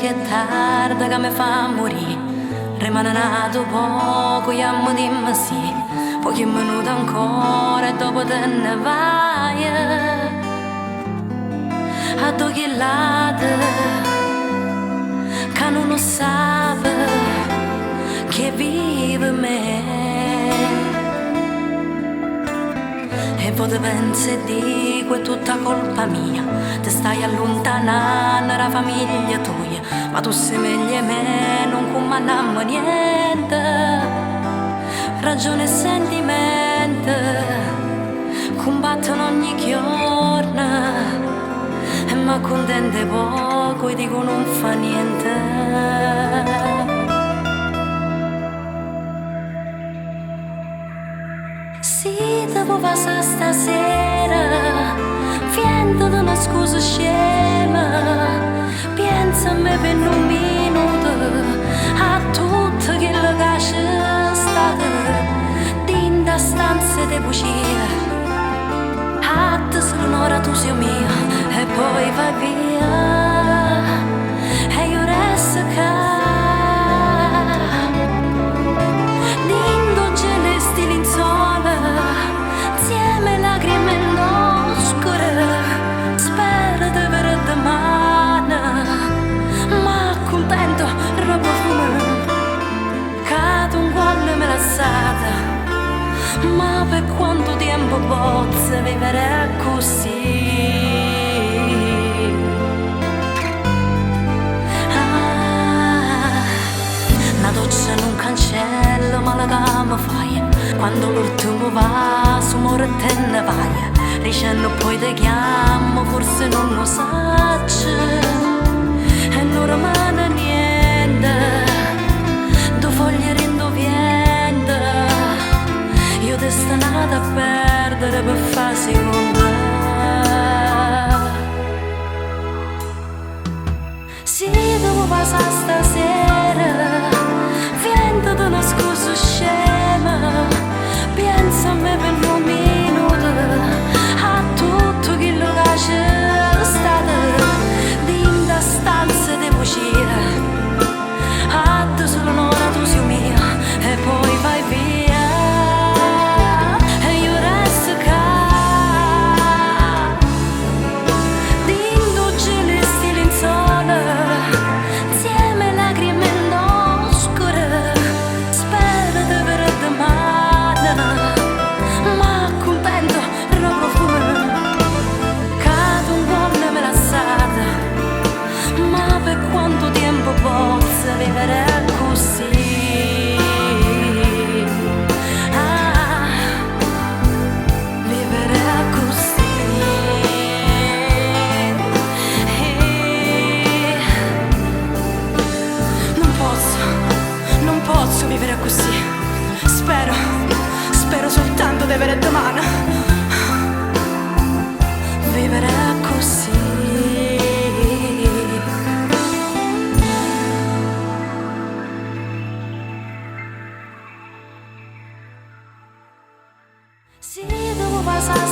che è tardi che mi fa morire. Rimane nato poco e mi dimmi sì. Pochi minuti ancora e dopo te ne vai. A dove late che non sa che vive me. E poi te pensi e dico è tutta colpa mia. Ti stai allontanando dalla famiglia tua, ma tu sei meglio me, non comandammo niente. Ragione e sentimento combattono ogni giorno e mi accontente poco e dico non fa niente. Si devo passare stasera, fiendo di una scusa scema, pensa a me per un minuto, a tutto quello che c'è stato, in da stanza di bugie, a te solo un'ora tu sei mia, e poi vai via, e io resto qua. Ma per quanto tempo posso vivere così? Una doccia in un cancello, ma la cama fai. Quando l'ultimo vaso muore te ne vai. Dicendo poi ti chiamo, forse non lo sacci. E non rimane niente, due foglie rindoviente. Io destinata a perdere per farsi con te. Si devo passare stasera, vento di una scusa scema, pensa a me per un minuto, a tutto quello che c'è stato, in da stanza di uscire, a te solo un'ora tu sei mia, e poi vai via. Vivere così, vivere così, non posso vivere così. Spero soltanto di avere domani. Vivere così. Si devo passare